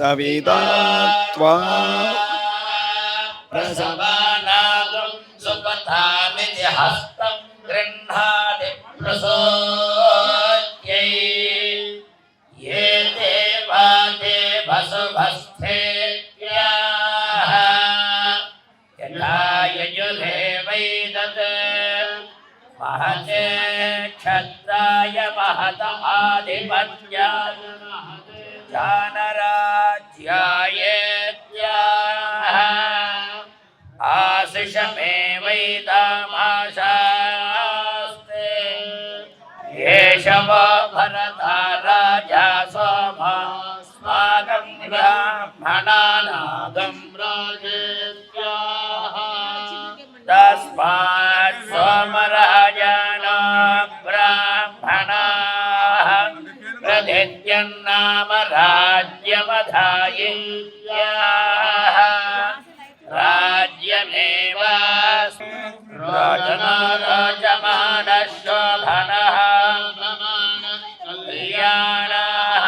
सविता त्वा प्रसवानागं सुपथामिति हस्तं गृह्णाति प्रसोत्यै ये देवाते वसुभस्थेत्याः यथा यजुरे वैदत् महते क्षत्राय महत आधिपत्याय जानराज्यायेत्याः आशिषमेवैतामाशास्ते येषवो भरता राजा सोमस्माकं ब्राह्मणानागं राजेत्याः तस्मात् सोमराजानो ब्राह्मणाः प्रथित्यन्नाम राज्यमधायित्याः राज्यमेव रोचनो रोचमानः शोभनः कल्याणः।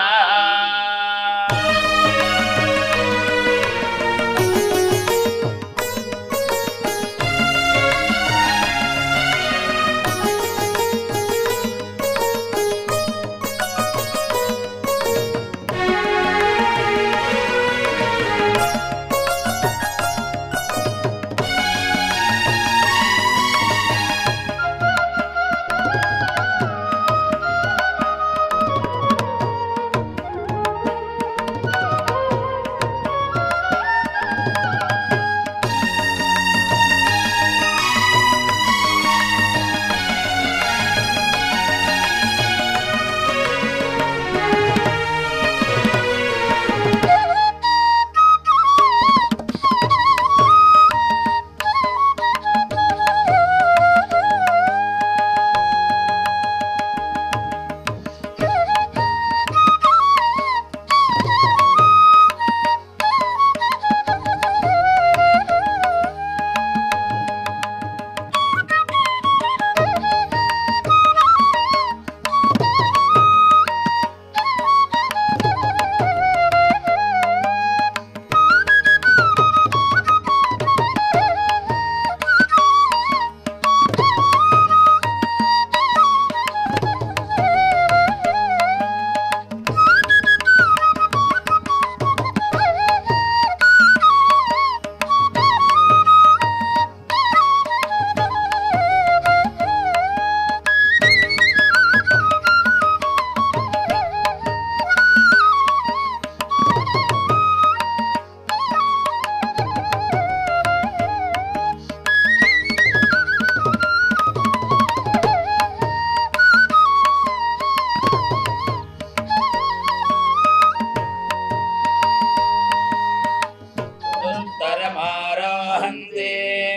हन्ते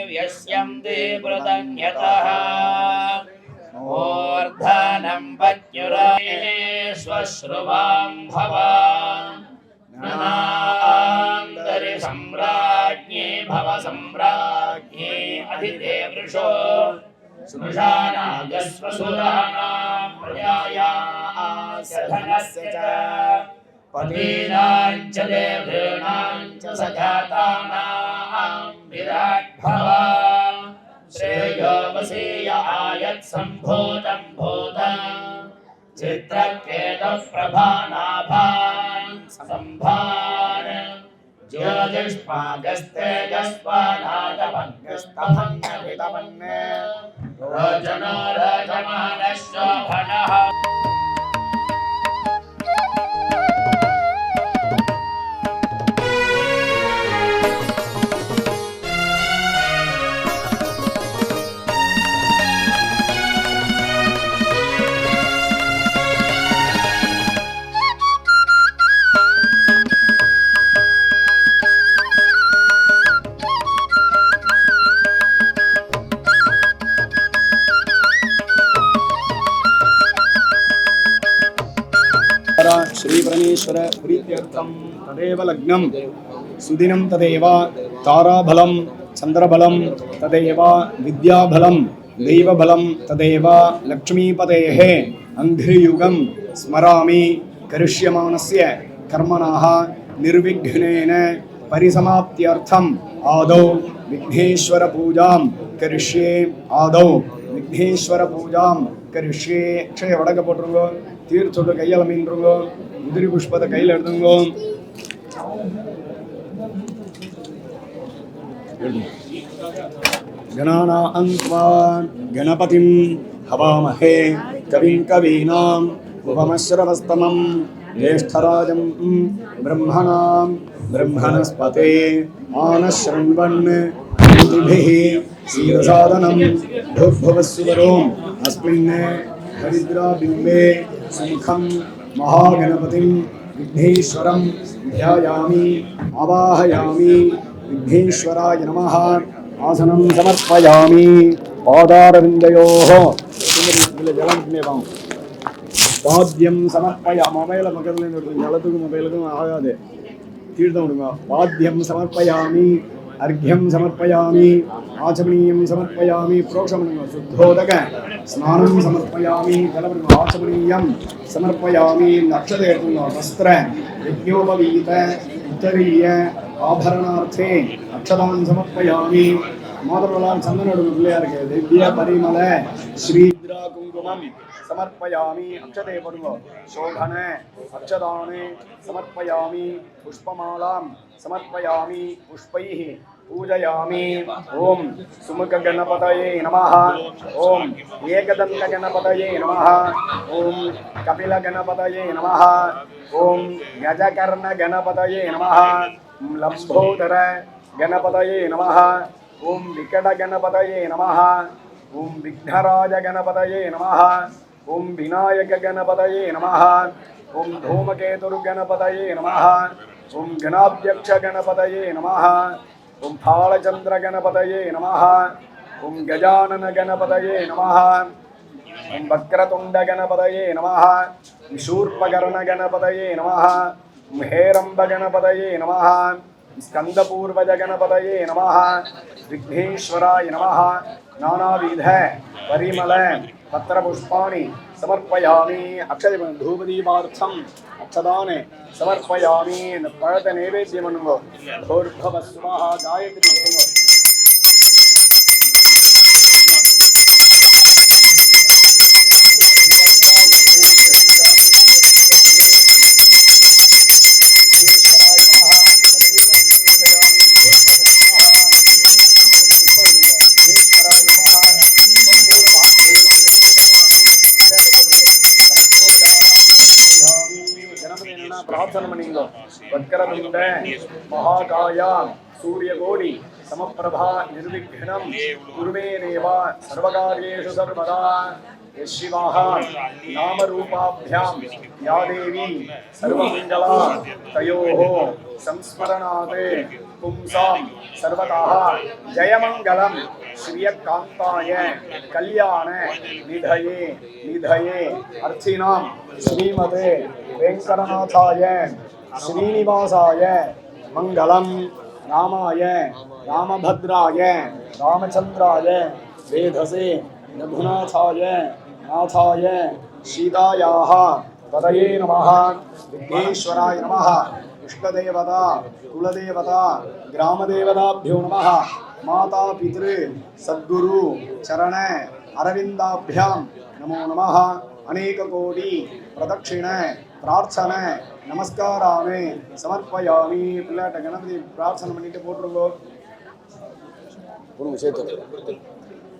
व्यस्यन्ते कृतन्यतः मूर्धनं पत्युराश्वश्रुवां भवान् नान्तरि सम्राज्ञे भव सम्राज्ञे अधिते वृषो सुमृषानागस्वसुराणां प्रजायास्य धनस्य च पतीनां च देवॄणां च सजातानां विराट् भव श्रेयो वसीय आयत् सम्भूतं भूतं चित्रकेतुः प्रभानाभान् सम्भान् ज्योतिष्मागस्तेजस्वानागभङ्गस्तभङ्गभितमन् रोचनो रजमानश्शोभनः श्रीप्रणेश्वर प्रीत्यर्थं तदेव लग्नं सुदिनं तदेव ताराबलं चन्द्रबलं तदेव विद्याबलं दैवबलं तदेव लक्ष्मीपतेः अंघ्रियुगं स्मरामि करिष्यमाणस्य कर्मणः निर्विघ्नेन परिसमाप्त्यर्थम् आदौ विघ्नेश्वर पूजां करिष्ये आदौ विघ्नेश्वर पूजां करिष्ये अक्षय वडक पोट्रुंगो तीर्थोட கையால மீன்றுங்கோ உதிரி புஷ்பத்தை கையில எடுத்துங்கோ गणानान्त्वा गणपतिं हवामहे कविं कवीनाम् उपमश्रवस्तमं ज्येष्ठराजं ब्रह्मणां ब्रह्मणस्पते आनशृण्वन् ऋतुभिः सीदसादनं भूर्भुवस्सुवरोम् अस्मिन् हरिद्राबिम्बे सुमुखं महागणपतिं विघ्नेश्वरं ध्यायामि आवाहयामि विघ्नेश्वराय नमः आसनं समर्पयामि पादारविन्दयोः पाद्यं समर्पयामि मोबाइल पकड़ले जलத்துக்கு मोबाइलுக்கும் ஆகாது தீர்த்தம் விடுங்க पाद्यं समर्पयामि अर्घ्यं समर्पयामि आचमनीयं समर्पयामि प्रोक्षमनं शुद्धोदक स्नानं समर्पयामि जलवृम आचमनीयं समर्पयामि नक्षत्रेण वस्त्र यज्ञोपवीत उत्तरीय आभरणार्थे अक्षतां समर्पयामि मातृलाल चंदनोडु पिल्लैयारुक्कु दिव्य परिमल श्रीद्रा कुंकुमं समर्पयामि अक्षते पडुगो शोभने अक्षदाने समर्पयामि पुष्पमालां समर्पयामि पुष्पैः पूजयामि ओम सुमुख गणपतये नमः ओम एकदंत गणपतये नमः ओम कपिल गणपतये नमः ओम गजकर्ण गणपतये नमः लंबोदर गणपतये नमः ओम विकट गणपतये नमः ओम विघ्नराज गणपतये नमः ओम विनायक गणपतये नमः ओम धूमकेतुर गणपतये नमः ओम गणाध्यक्ष गणपतये नमः ओम फालचंद्र गणपतये नमः ओम गजानन गणपतये नमः ओम वक्रतुंड गणपतये नमः ओम शूर्पकर्ण गणपतये नमः ओम हेरंब गणपतये नमः स्कंदपूर्वज गणपतये नमः विघ्नेश्वराय नमः नानाविध परिमल पत्रपुष्पाणि समर्पयामि अक्षय धूपदीपार्थम् अक्षदाने समर्पयामि पळत नैवेद्यमनुगो भूर्भुवस्सुवः गायत्री वक्रतुंड महाकाय सूर्यकोटि समप्रभा निर्विघ्नं कुरु मे देव सर्वकार्येषु सर्वदा शिवाः नामरूपाभ्यां या देवी सर्वमङ्गला तयोः संस्मरणात् पुंसां सर्वतः जयमंगलम श्रियकांताय कल्याण निधये निधये अर्थिनां श्रीमते वेंकटनाथाय श्रीनिवासाय मंगलम रामाय रामभद्राय रामचंद्राय वेधसे रघुनाथाय नाथाय सीतायाः पदये नमः विघ्नेश्वराय नमः इष्टदेवता कुलदेवता ग्रामदेवताभ्यो नमः माता पितृ सद्गुरु चरण अरविंदाभ्यां नमो नमः अनेक कोटि प्रदक्षिण प्रार्थना நமஸ்காராமே சமர்ப்பயாமி. பிள்ளையாட்ட கணபதி பிரார்த்தனை பண்ணிட்டு போட்டுருங்கோ. கொடுங்க சேர்த்து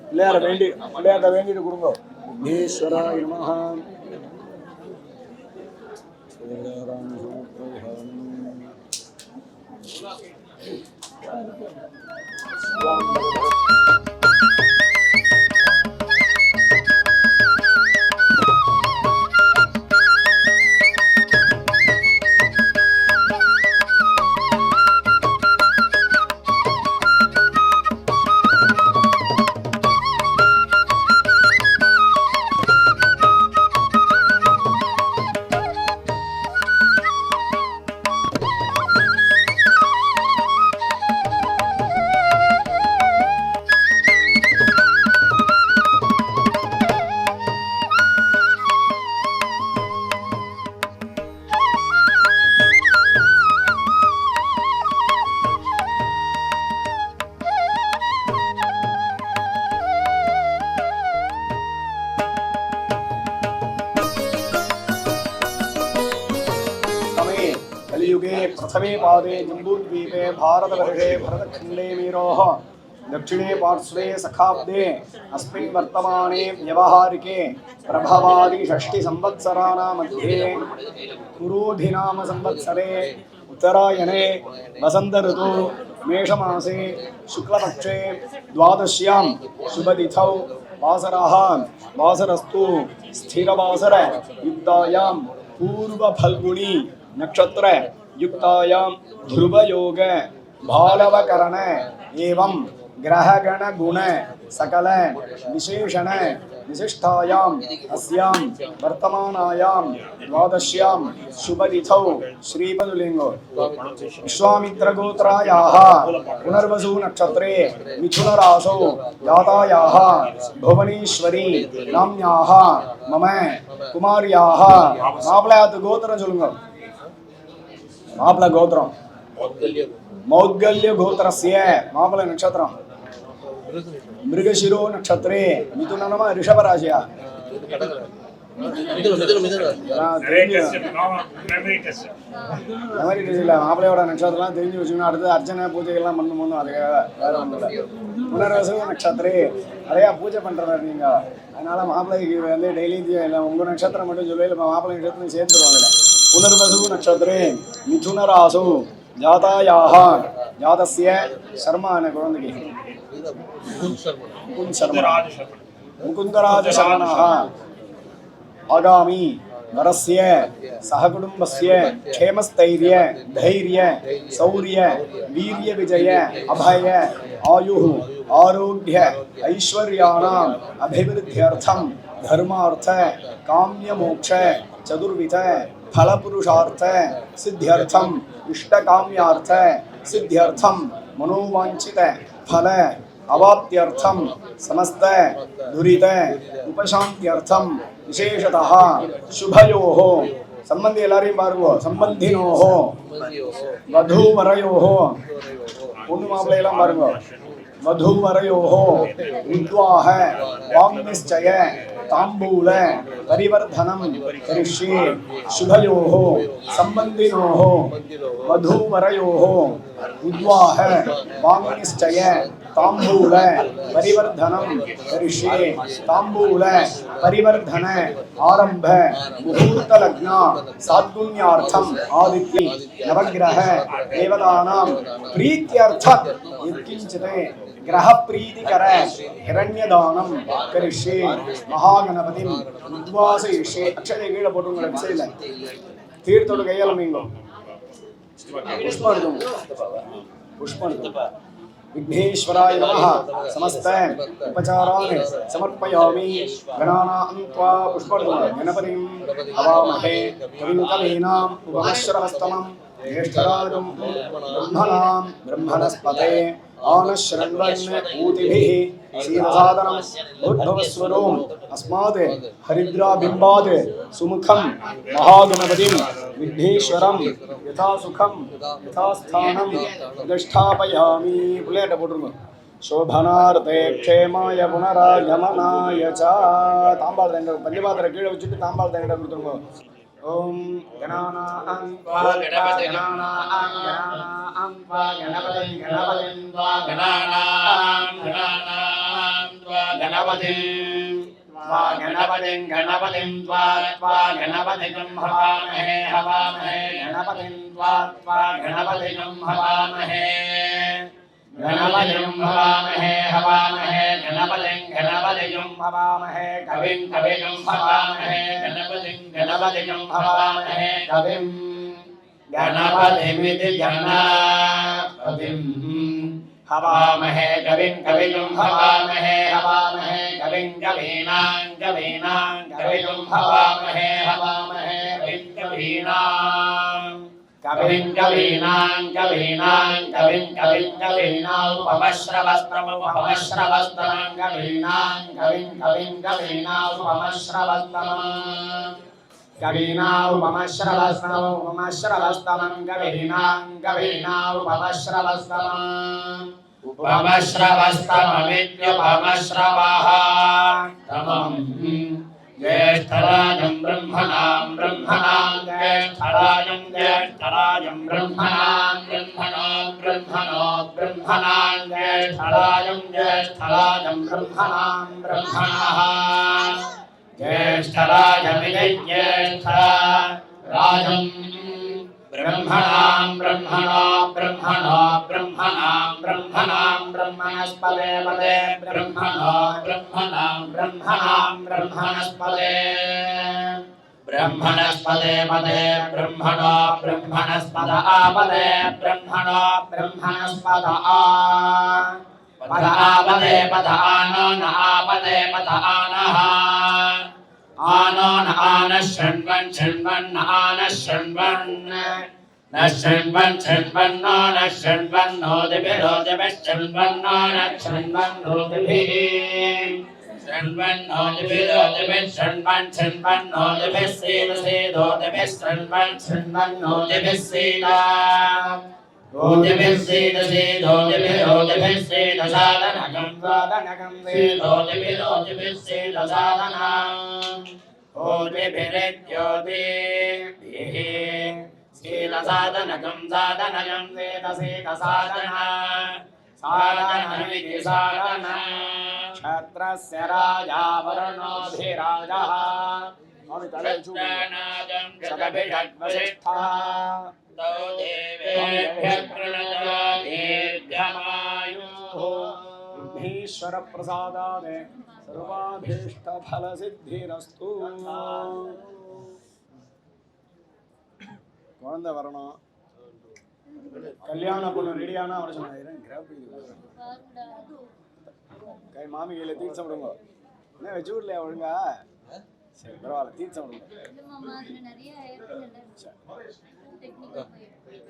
பிள்ளையாட்ட வேண்டிட்டு கொடுங்க. விக்னேஸ்வராய நமஹ. कलियुगे प्रथमे पादे जम्बूद्वीपे भारतवर्षे भरतखण्डे मेरोः दक्षिणे पार्श्वे सखाब्दे अस्मिन् वर्तमाने व्यवहारिके प्रभवादि षष्टि संवत्सराणां मध्ये कुरोधिनाम संवत्सरे उत्तरायणे वसंत ऋतु मेषमासे शुक्लपक्षे द्वादश्यां शुभतिथौ वासरः वासरस्तु स्थिरवासर युक्तायां पूर्वफल्गुनी नक्षत्र युक्तायां ध्रुवयोग भालवकरण एवं ग्रहगण गुण सकल विशेषण विशिष्टायाम् अस्यां वर्तमानायां द्वादश्यां शुभतिथौ श्रीपदुलिंगो विश्वामित्रगोत्रायाः पुनर्वसु नक्षत्रे मिथुनराशौ जातायाः भुवनेश्वरी नाम्याः मम कुमार्याः माप्लयात् गोत्रं சொல்லுங்க. माप्ल गोत्रम मौद्गल्य गोत्रस्य माप्ल नक्षत्रम मृगशिरो नक्षत्रे मिथुनम ऋषभ राशिया மாப்பிள்ளையோட நட்சத்திரம் தெரிஞ்சு வச்சுக்கணும். அடுத்து அர்ச்சனை பூஜைகள்லாம் பண்ணணும். அதுக்காக வேற ஒன்றும் இல்லை. புனர்வசு நட்சத்திரே நிறையா பூஜை பண்ணுறவர் நீங்கள். அதனால மாப்பிள்ளைக்கு வந்து டெய்லி உங்கள் நட்சத்திரம் மட்டும் சொல்லி இல்லை மாப்பிள்ளை நட்சத்திரம் சேர்ந்துருவாங்க. पुनर्वसु नक्षत्रे मिथुनरासु जातायाः जातस्य शर्मा ने कुळंदगी मुकुंदराज शर्मणः आगामी वरस्य सहकुटुम्बस्य क्षेमस्थैर्य धैर्य शौर्य वीर्य विजय अभय आयुः आरोग्य ऐश्वर्याणाम् अभिवृद्ध्यर्थं धर्मार्थ काम्य मोक्ष चतुर्विध फलपुरुषार्थ सिद्ध्यर्थम इष्टकाम्यार्थ सिद्ध्यर्थम मनोवांछित फल अवाप्त्यर्थम समस्त दुरित उपशांत्यर्थम विशेषतः शुभयोः संबंधी எல்லாரையும் பாருங்க. संबंधिनोः वधूवरयोः பொண்ணு மாப்பிள்ளை எல்லாம் பாருங்க. वधूवरयोः विद्वाह वाङ्निश्चय ताम्बूल परिवर्धनं करिष्ये शुभयोः संबंधिनोः वधूवरयोः विद्वाह वाङ्निश्चय ताम्बूल परिवर्धनं करिष्ये ताम्बूल परिवर्धन आरंभ मुहूर्त लग्न साद्गुण्यार्थम आदित्य नवग्रह देवतानां प्रीत्यर्थं यत्किंचित् ग्रह प्रीतिकर हिरण्यदानं करिष्ये महागणपतिं उद्वासयिष्ये. अक्षय कीழ போடுங்க. வெப்சைட்ல தீர்த்தோட கையால மீங்க புஷ்பம் எடுங்க. पुष्पं विघ्नेश्वराय नमः समस्त उपचारान् समर्पयामि गणानां त्वा पुष्पं गणपतिं हवामहे कविं कवीनाम् उपमश्रवस्तमं ज्येष्ठराजं ब्रह्मणां ब्रह्मणस्पते आनश्रण्वन् ऊतिभिः शीलसाधनं उद्भवस्वरूम् अस्मात् हरिद्राबिम्बात् सुमुखं महागणपतिं विघ्नेश्वरं यथा सुखं यथा स्थानं प्रतिष्ठापयामि புள்ளையாட்ட போட்டுருங்க शोभनार्थे क्षेमाय पुनरागमनाय च तांबाल देंगे पंचपात्र கீழே வச்சிட்டு தாம்பால் தேங்கட கொடுத்துருங்க ओम गणानां त्वा गणपति गणानां त्वा गणपति गणपतिं त्वा गणपतिं हवामहे गणपतिं त्वा गणपतिं हवामहे गणपतिं हवामहे गणपतिं हवामहे कविं हवामहे गणपतिं हवामहे कविं गणपतिमिति गणपतिं हवामहे कविं हवामहे कविं कवीनां कविं हवामहे कविं कवीनां उपमश्रवस्तमं कवीनां उपमश्रवः तमम् ज्येष्ठराजं ब्रह्मणां ज्येष्ठराजं ब्रह्मणां ज्येष्ठराजं ब्रह्मणः ज्येष्ठराजमिति ज्येष्ठराजं ब्रह्मणां ब्रह्मणस्पदे पदे ब्रह्मणस्पदे ब्रह्मणस्पद आपदे ब्रह्मणस्पद आपदे पद आनो न आपदे पद आनः आनो न आन शृण्वन् आन शृण्वन् न शृण्वन्नो न शृण्वन्नो दिभिः शृण्वन्नो न शृण्वन्नो दिभिः शृण्वन्नो दिभिः शृण्वन्नो दिभिः सीदो दिभिः शृण्वन्नो दिभिः सीदा साधनगं शीलसाधनगं साधनमिति साधन क्षत्रस्य राजा वरुणोऽधिराजः शतभिषड्वसिष्ठः तौ देवेभ्यः प्रणतो दीर्घमायुः विघ्नेश्वर प्रसादात् सर्वाभीष्टफलसिद्धिरस्तु குழந்தை வரணும் கல்யாண பொண்ணு ரெடியானா வர சொன்னாங்க கை மாமி கையில தீர்த்தம் விடுங்க என்ன வச்சு விடலையா ஒழுங்கா சரி பரவாயில்ல தீர்த்தம் விடுங்க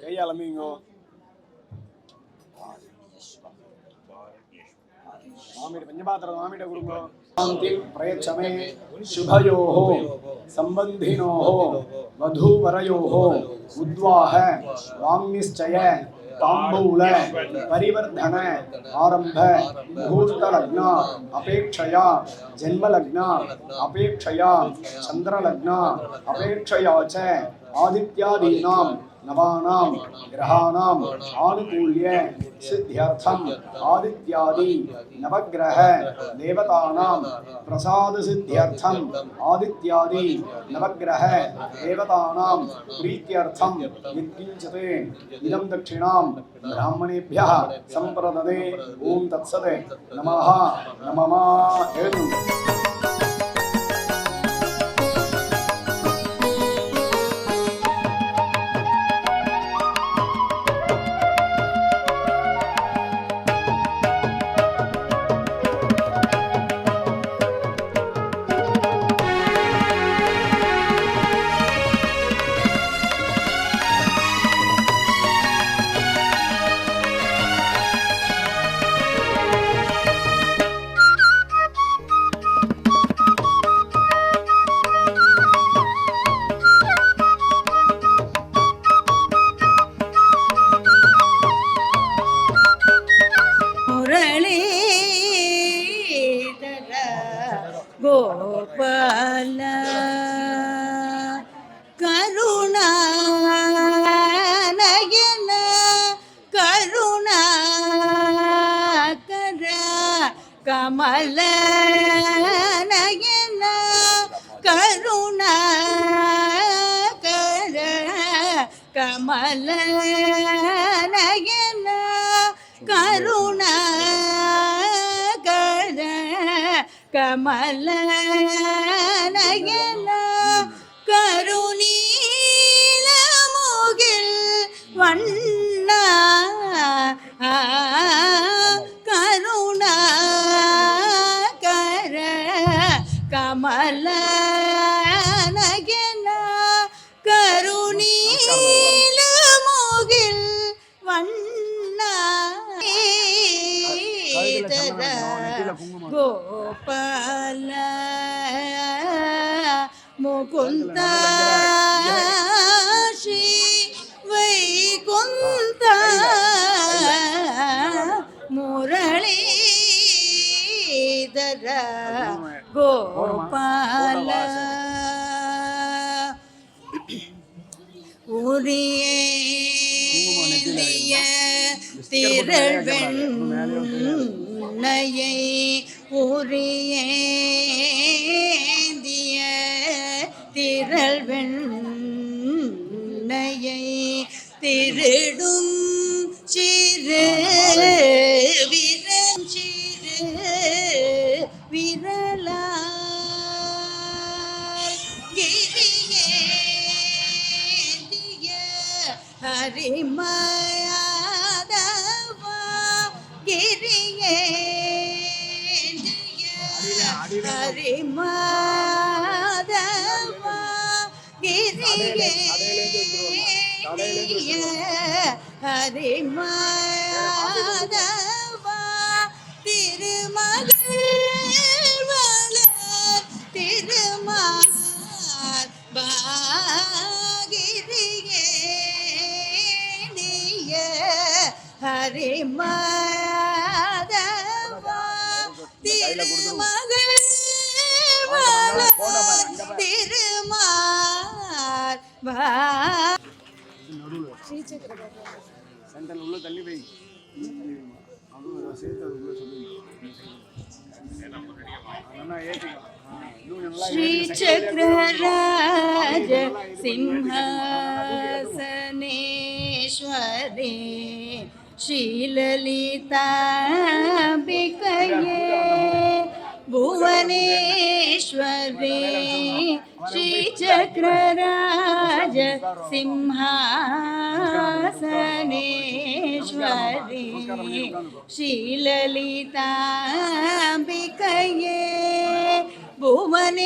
கை அலம்பிங்க மாமிட்ட பஞ்சபாத்திரம் மாமிட்ட கொடுங்க शांति प्रयच्छमे शुभयोः संबंधिनोः वधूवरयोः उद्वाह वाम्निश्चय तांबूल परिवर्धन आरंभ मुहूर्त लग्न अपेक्षया जन्म लग्न अपेक्षया चंद्र लग्न अपेक्षया च आदित्यादीनां नवानां ग्रहाणां आनुकूल्य सिद्ध्यर्थम आदित्यादि नवग्रह देवतानां प्रसाद सिद्ध्यर्थम आदित्यादि नवग्रह देवतानां प्रीत्यर्थम यत्किंचित् इदं दक्षिणां ब्राह्मणेभ्यः संप्रददे ओम तत्सत् नमः नमः गोपाल करुणा नयन करुणा कर कमल नयन करुणा कर कमल नयन करुणा कर कमल नयन करुणील मुगिल वन्ना करुणा कर कमल नयन करुणील मुगिल वन्ना गोपाल मुकुंद श्री वैकुंठ मुरलीधर गोपाल உரியேந்திய திரள்வெண்ணையை உரியேந்திய திரள்வெண்ணையை திருடும் சிறு விரல் சிறு விரலா ஹரிமாதவா கிரியேந்திய ஹரிமாதவா கிரியேந்திய ஹரிமாதவா திருமகள் வளர் திருமால் ஹரிமாதவா திருமகள் திருமால் சென்டர்ல உள்ள தள்ளி வை श्री चक्रराज सिंहासनेश्वरे श्रीललिताम्बिकये भुवनेश्वरे श्री चक्रराज सिंहासनेश्वरे श्रीललिताम्बिकये भुवनेश्वरी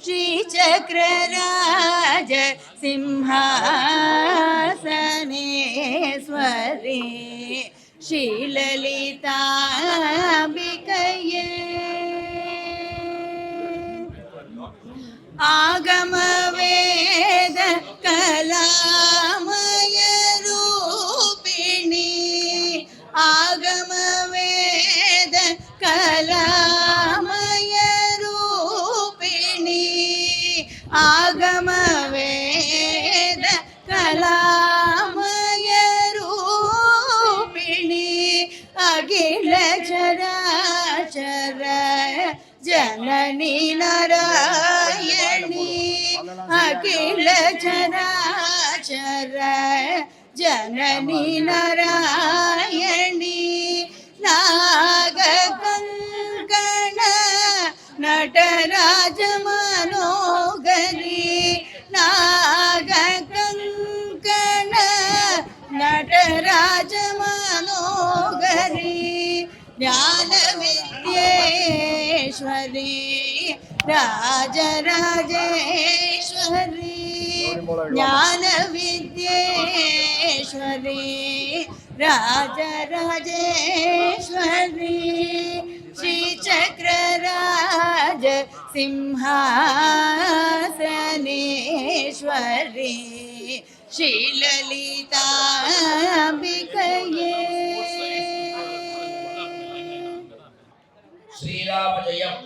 श्री चक्रराज सिंहासनेश्वरी श्रीललिताम्बिकये आगम वेद कलामय रूपिणी आगम वेद कलामय रूपिणी आगम वेद कलामय रूपिणी अखिल चराचर जननी नारायणी अखिल चराचर जननी नारायणी नागकङ्कण नटराज मनोगरी नागकङ्कण नटराज मनोगरी ज्ञानविद्येश्वरी राजराजेश्वरी ज्ञानविद्येश्वरी राजराजेश्वरी श्री चक्रराज सिंहासनेश्वरी श्रीललिताम्बिकये ஸ்ரீராமஜெயம்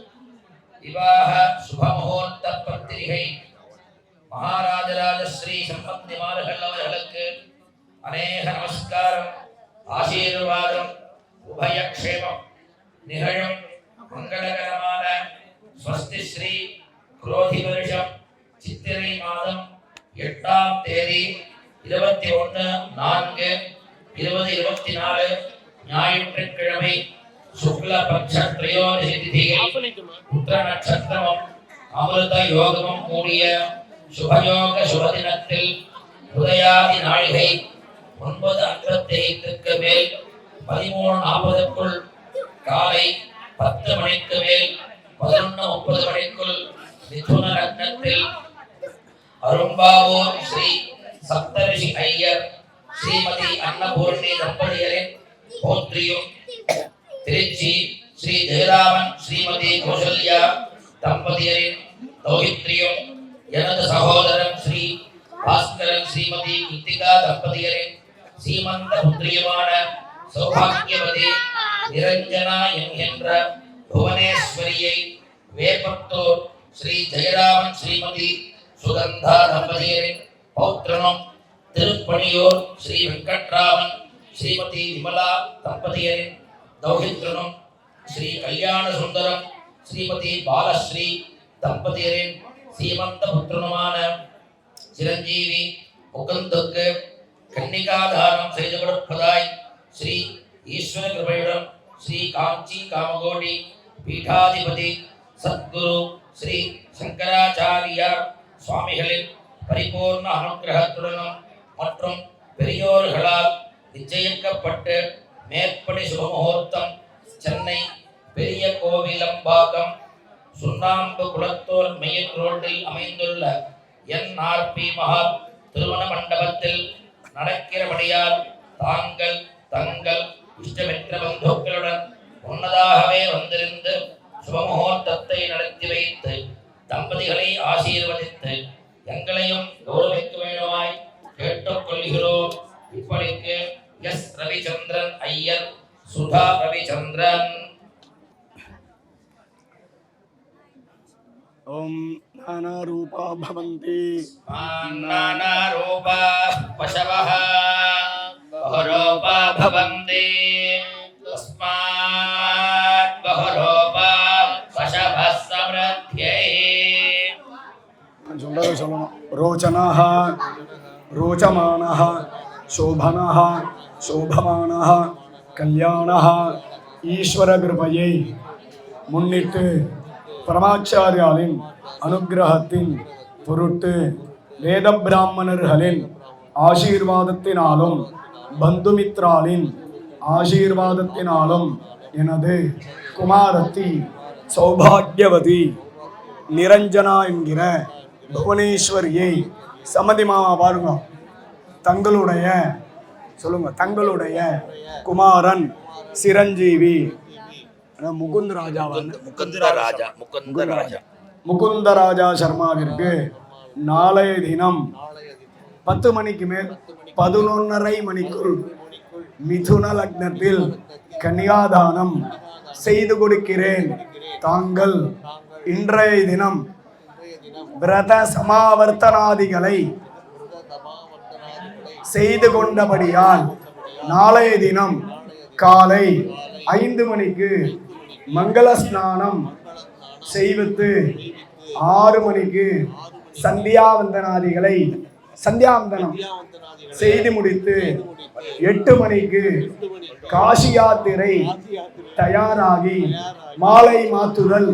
விவாக சுபமுகூர்த்த பத்திரிகை மகாராஜராஜ ஸ்ரீ சம்பந்திமார்கள் அவர்களுக்கு அநேக நமஸ்காரம், ஆசீர்வாதம், உபயக்ஷேமம் நிகழும் மங்களகரமான ஸ்வஸ்தி ஸ்ரீ குரோதி வருஷம் சித்திரை மாதம் 8ஆம் தேதி 21/4/2024 ஞாயிற்றுக்கிழமை சுக்லபக்ஷ திரையோதசி திதியில் உத்தர நட்சத்திரமும் அமிர்த யோகமும் கூடிய சுபயோக சுபதினத்தில் உதயாதி நாழிகை 9:55 மேல் 13:40 காலை 10 மணிக்கு மேல் 11:30 மணிக்குள் மிதுன லக்னத்தில் அரும்பாவூர் ஸ்ரீ சப்தரிஷி ஐயர் ஸ்ரீமதி அன்னபூர்ணி தம்பதியரின் பௌத்ரியும், திருச்சி ஸ்ரீ ஜெயராமன் ஸ்ரீமதி கௌசல்யா தம்பதியரின் தௌஹித்ரியும், எனது சகோதரன் ஸ்ரீ பாஸ்கரன் ஸ்ரீமதி கிருத்திகா தம்பதியரின் சீமந்த புத்திரியுமான சௌபாகியவதி நிரஞ்சனா என்கின்ற புவனேஸ்வரியை வேப்பத்தூர் ஸ்ரீ ஜெயராமன் ஸ்ரீமதி சுகந்தா தம்பதியரின் பௌத்திரனும், திருப்பணியூர் ஸ்ரீ வெங்கட்ராமன் ஸ்ரீமதி விமலா தம்பதியரின் தௌஹித்ரனும், ஸ்ரீ கல்யாண சுந்தரம் ஸ்ரீமதி பாலஸ்ரீ தம்பதியரின் சீமந்த புத்திரனுமான சிரஞ்சீவி முகுந்துக்கு கன்னிகாதானம் செய்து கொடுப்பதாய் ஸ்ரீ ஈஸ்வர கிருபையுடன் ஸ்ரீ காஞ்சி காமகோடி பீடாதிபதி சத்குரு ஸ்ரீ சங்கராச்சாரியா சுவாமிகளின் பரிபூர்ண அனுகிரகத்துடனும் மற்றும் பெரியோர்களால் நிச்சயிக்கப்பட்டு மேற்படி சுபமுகூர்த்தம் சென்னை பெரிய கோவிலம்பாக்கம் சுண்ணாம்பு குளத்தூர் மெயின் ரோட்டில் அமைந்துள்ள NRP மஹால் திருமண மண்டபத்தில் நடக்கிறபடியால் தாங்கள் தங்கள் இஷ்டமித்திர பந்துக்களுடன் முன்னதாகவே வந்திருந்து சுபமுகூர்த்தத்தை நடத்தி வைத்து தம்பதிகளை ஆசீர்வதித்து எங்களையும் கௌரவிக்க வேண்டுமாய் கேட்டுக்கொள்கிறோம். இப்படிக்கு எஸ் ரவிச்சந்திரன் ஐயர், சுதா ரவிச்சந்திரன். ஓம் நானாரூபா பவந்தி நானாரூபா பசவः பஹுரூபா பவந்தி தஸ்மாத் பஹுரூபா பசவः சம்ரத்யை. சொல்றதை சொல்லணும். ரோச்சனாः ரோச்சமானः சோபனः சோபமானः கல்யாணः ஈஸ்வர கிருபையை முன்னிட்டு பரமாச்சாரியாலின் அனுகிரகத்தின் பொருட்டு வேத பிராமணர்களின் ஆசீர்வாதத்தினாலும் பந்துமித்ராலின் ஆசீர்வாதத்தினாலும் எனது குமாரத்தி சௌபாகியவதி நிரஞ்சனா என்கிற புவனேஸ்வரியை சம்மதி மாமா பாருங்க, தங்களுடைய சொல்லுங்க, தங்களுடைய குமாரன் சிரஞ்சீவி முகுந்தராஜா சர்மாவிற்கு நாளைய தினம் 10 மணிக்கு மேல் 11:30 மணிக்குள் மிதுன லக்னத்தில் கன்னியாதானம் செய்து கொடுக்கிறேன். தாங்கள் இன்றைய தினம் விரத சமாவர்த்தனாதிகளை செய்து கொண்டபடியால் நாளைய தினம் காலை 5 மணிக்கு மங்கள ஸ்நானம் செய்வித்து 6 மணிக்கு சந்தியாவந்தனாதிகளை சந்தியாவந்தனம் செய்து முடித்து 8 மணிக்கு காசி யாத்திரை தயாராகி மாலை மாத்துதல்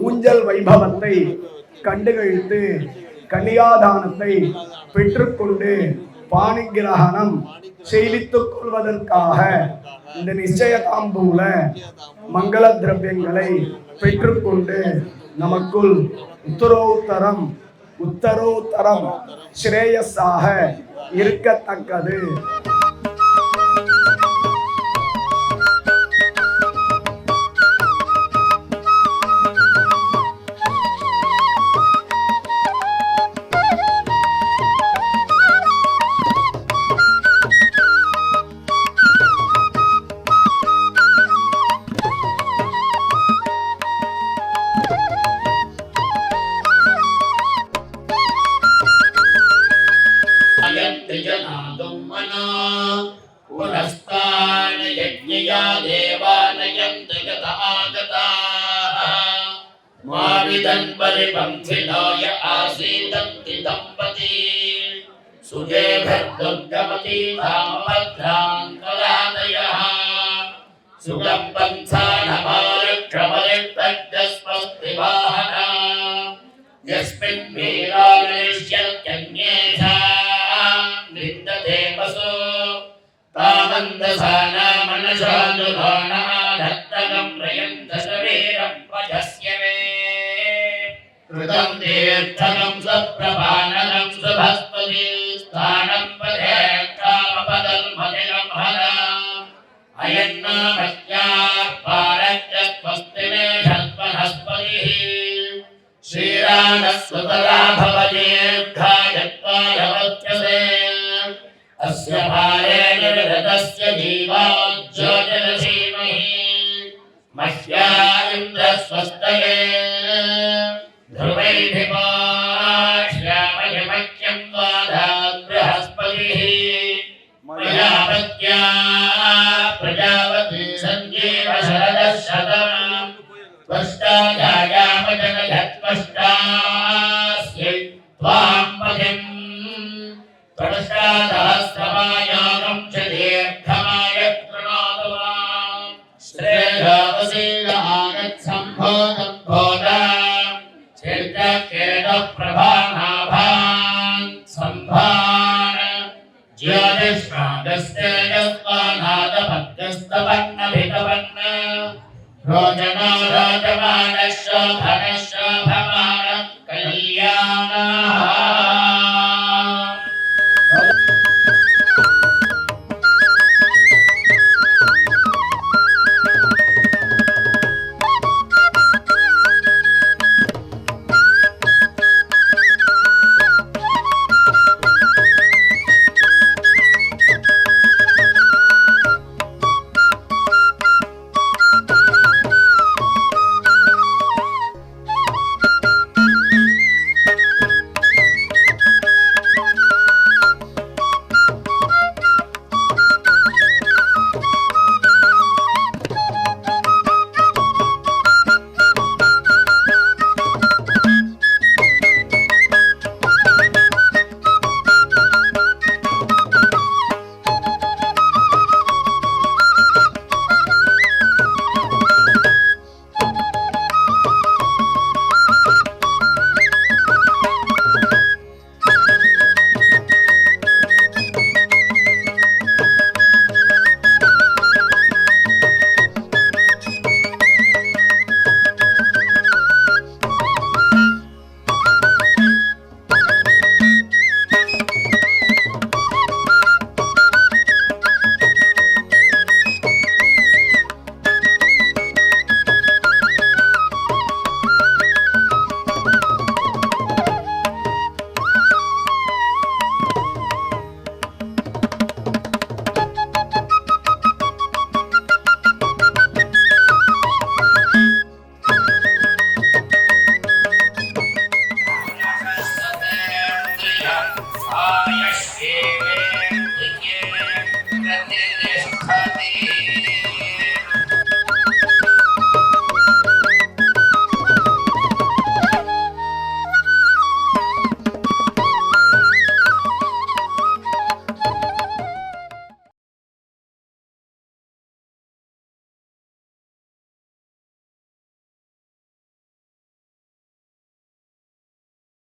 ஊஞ்சல் வைபவத்தை கண்டுகழித்து கன்னியாதானத்தை பெற்றுக்கொண்டு பாணிகிரகணம் செய்வித்துக் கொள்வதற்காக இந்த நிச்சய தாம்பூல மங்கள திரவியங்களை பெற்றுக்கொண்டு நமக்குள் உத்தரோத்தரம் ஸ்ரேயஸாக இருக்கத்தக்கது. पुनस्तान् यज्ञया देवानयन्त यथागताः माविदन् परिपन्थिनो य आसीदन्ति दम्पती सुजेभिर्दुर्गमती धामभद्रान् कलादयः सुगं पन्थानमारुक्षमलिक्तज्ञस्पस्तिवाहना यस्मिन् वीरानिष्यत्यन्येषां निन्दते वसो तामन्दसाना मनसानुधाना धत्तगं प्रयन्त शरीरं वजस्य मे कृतं तीर्थकं सप्रभाननं सुभस्पति स्थानं पदे कामपदं हरा अयन्नामस्याः पारत्यस्वस्ति मे षट्वनस्पतिः श्रीरामस्वतला भवदीर्घायत्वाय वच्यसे अस्य भारे निर्हृतस्य जीवाज्योतिरसीमहि मह्या इन्द्रस्वस्तये ध्रुवैधिपाश्यामयमख्यं द्वाधात् बृहस्पतिः मया पत्या प्रजावती सञ्जीव शरदः शतम् त्वष्टा जायामजगत्त्वष्टास्यै त्वां पतिम् त्वष्टा सहस्रमायानं च दीर्घमाय कृणोतु माम् श्रेयोऽवसीदागत्सम्भोदं भोदाम् चिर्जकेतप्रभानाभान् सम्भान ज्योतिष्मागस्तेजस्वानादभक्तिस्तपन्नभितपन्न रोचनो रोचमानः शोभन